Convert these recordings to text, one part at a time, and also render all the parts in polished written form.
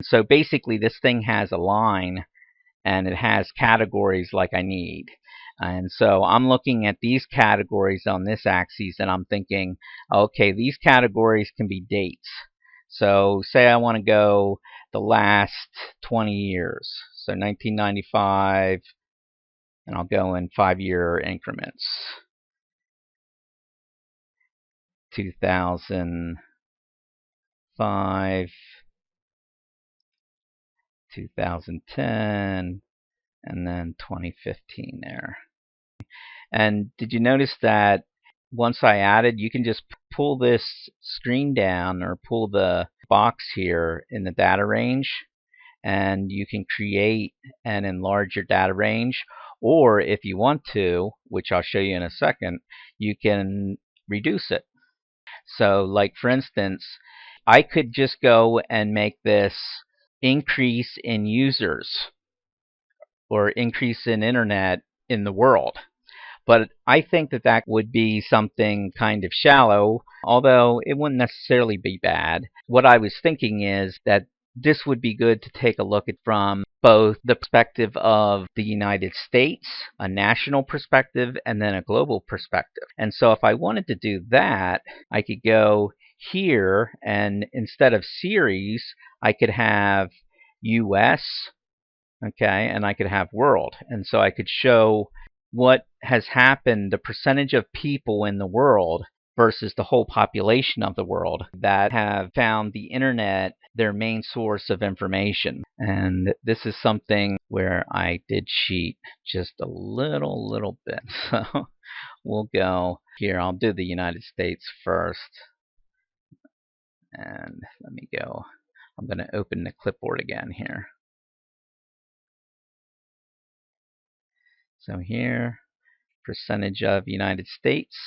so basically this thing has a line and it has categories like I need. And so I'm looking at these categories on this axis and I'm thinking, okay, these categories can be dates. So say I want to go the last 20 years. So 1995, and I'll go in 5-year increments. 2005, 2010, and then 2015 there. And did you notice that once I added, you can just pull this screen down or pull the box here in the data range, and you can create and enlarge your data range. Or if you want to, which I'll show you in a second, you can reduce it. So like for instance, I could just go and make this increase in users or increase in internet in the world. But I think that that would be something kind of shallow, although it wouldn't necessarily be bad. What I was thinking is that this would be good to take a look at from both the perspective of the United States, a national perspective, and then a global perspective. And so if I wanted to do that, I could go here, and instead of series, I could have US, okay, and I could have world. And so I could show what has happened, the percentage of people in the world versus the whole population of the world that have found the internet their main source of information. And this is something where I did cheat just a little bit. So we'll go here. I'll do the United States first. And let me go. I'm going to open the clipboard again here. So here, percentage of United States.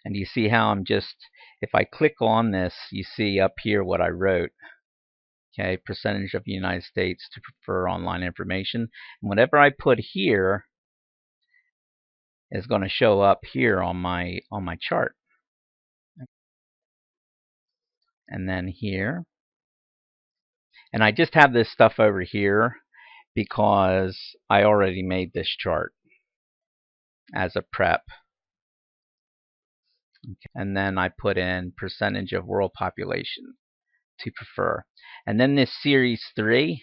And you see how I'm just, if I click on this, you see up here what I wrote. Okay, percentage of the United States to prefer online information. And whatever I put here is going to show up here on my chart. And then here. And I just have this stuff over here because I already made this chart as a prep. Okay. And then I put in percentage of world population to prefer. And then this series 3,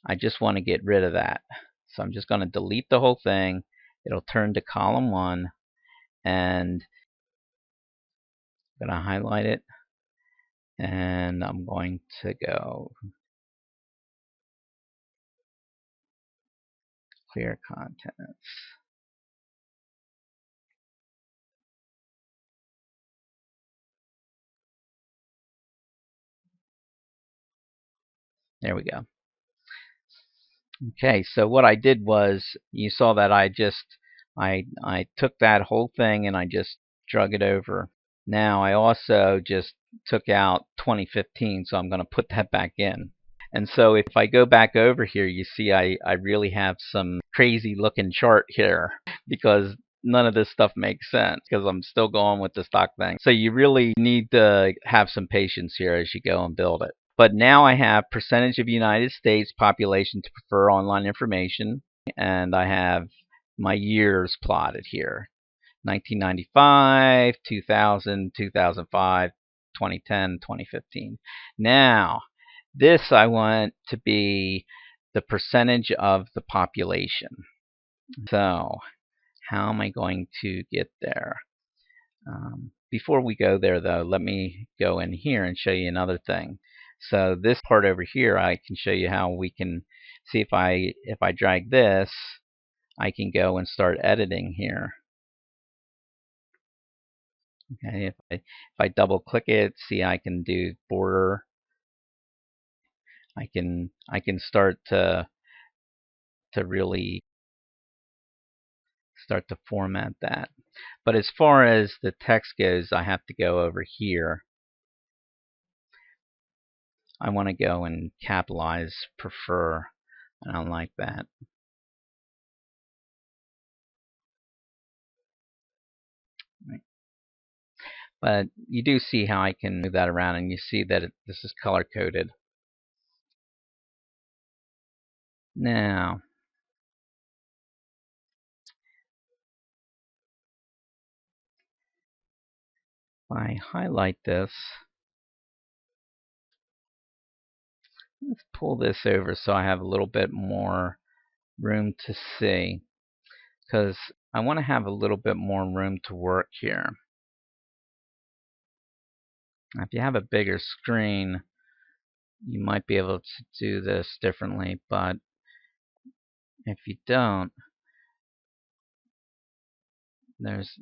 I just want to get rid of that. So I'm just going to delete the whole thing. It'll turn to column 1, and I'm going to highlight it, and I'm going to go clear contents. There we go. Okay, so what I did was, you saw that I took that whole thing and I just drug it over. Now I also just took out 2015, so I'm going to put that back in. And so if I go back over here, you see I really have some crazy looking chart here because none of this stuff makes sense because I'm still going with the stock thing. So you really need to have some patience here as you go and build it. But now I have percentage of United States population to prefer online information, and I have my years plotted here. 1995, 2000, 2005, 2010, 2015. Now, this I want to be the percentage of the population. So, how am I going to get there? Before we go there, though, let me go in here and show you another thing. So this part over here, I can show you how we can see if I drag this, I can go and start editing here. Okay, if I double click it, see I can do border. I can start to really start to format that. But as far as the text goes, I have to go over here. I want to go and capitalize prefer. I don't like that. But you do see how I can move that around, and you see that this is color coded. Now, if I highlight this, let's pull this over so I have a little bit more room to see, because I want to have a little bit more room to work here. Now, if you have a bigger screen, you might be able to do this differently, but if you don't,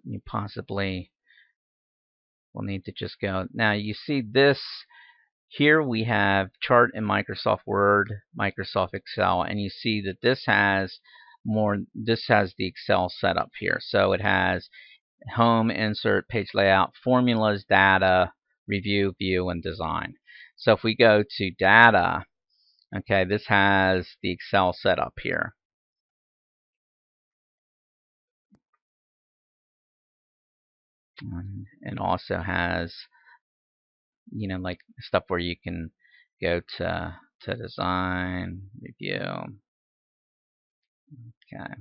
you possibly will need to just go. Now you see this here, we have chart in Microsoft Word, Microsoft Excel, and you see that this has the Excel setup here. So it has home, insert, page layout, formulas, data, review, view, and design. So if we go to data, okay, this has the Excel setup here. And also has, like stuff where you can go to design, review. Okay.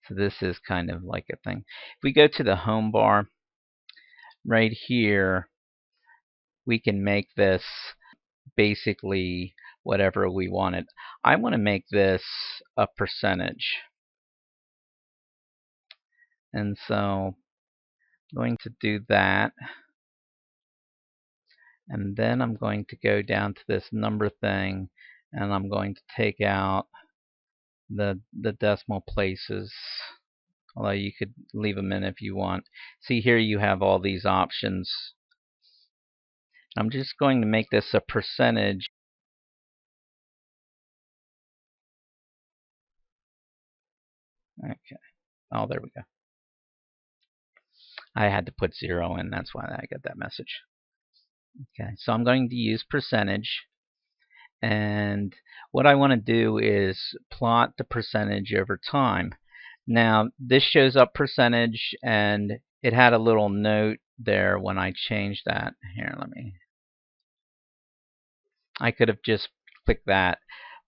So this is kind of like a thing. If we go to the home bar, right here, we can make this basically whatever we want it. I want to make this a percentage. And so I'm going to do that. And then I'm going to go down to this number thing, and I'm going to take out the decimal places. Although you could leave them in if you want. See, here you have all these options. I'm just going to make this a percentage. Okay. Oh, there we go. I had to put 0 in. That's why I got that message. Okay, so I'm going to use percentage. And what I want to do is plot the percentage over time. Now, this shows up percentage, and it had a little note there when I changed that. Here, I could have just clicked that,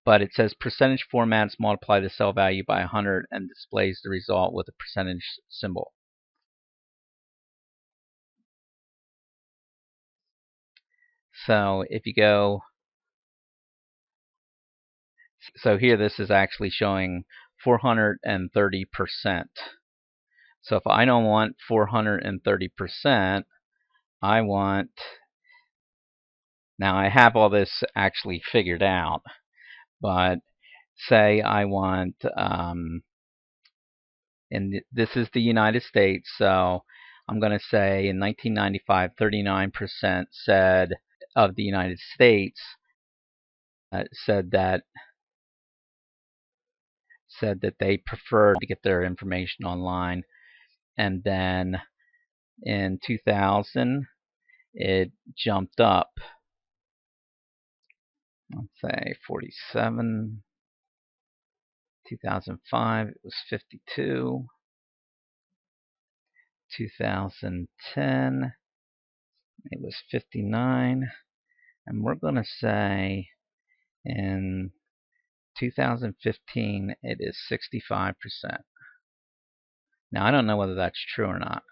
but it says percentage formats multiply the cell value by 100 and displays the result with a percentage symbol. So if you go, so here this is actually showing 430%. So if I don't want 430%, I want, now I have all this actually figured out, but say I want, and this is the United States, so I'm going to say in 1995, 39% said of the United States said that they prefer to get their information online. And then in 2000, it jumped up. Let's say 47. 2005, it was 52. 2010, it was 59. And we're going to say in 2015, it is 65%. Now, I don't know whether that's true or not.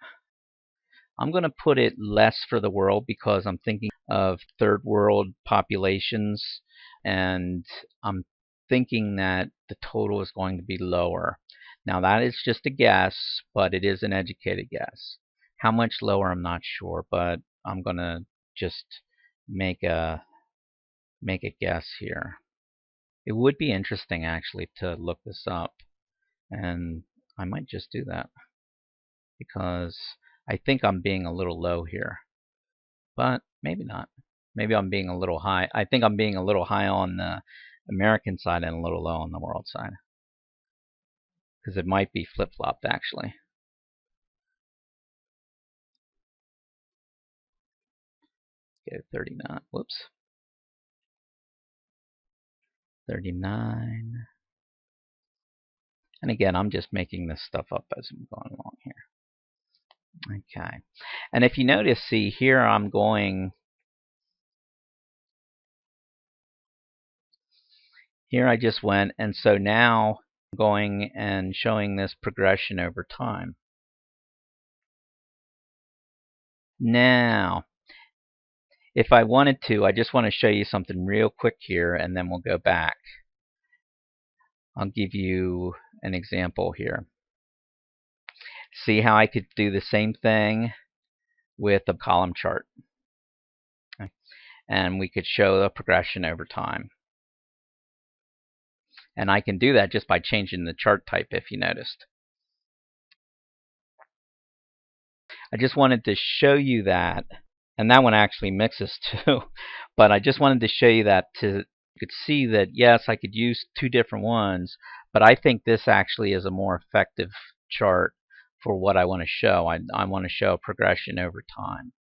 I'm going to put it less for the world because I'm thinking of third world populations, and I'm thinking that the total is going to be lower. Now, that is just a guess, but it is an educated guess. How much lower, I'm not sure, but I'm going to just make a guess here. It would be interesting actually to look this up, and I might just do that because I think I'm being a little low here, but maybe not. Maybe I'm being a little high. I think I'm being a little high on the American side and a little low on the world side, because it might be flip-flopped actually. Okay, 39. Whoops. 39. And again, I'm just making this stuff up as I'm going along here. Okay. And if you notice, see here I'm going, here I just went, and so now I'm going and showing this progression over time. Now, if I wanted to, I just want to show you something real quick here, and then we'll go back. I'll give you an example here. See how I could do the same thing with a column chart. Okay. And we could show the progression over time. And I can do that just by changing the chart type, if you noticed. I just wanted to show you that, and that one actually mixes too, but I just wanted to show you that you could see that yes, I could use two different ones, but I think this actually is a more effective chart for what I want to show. I want to show a progression over time.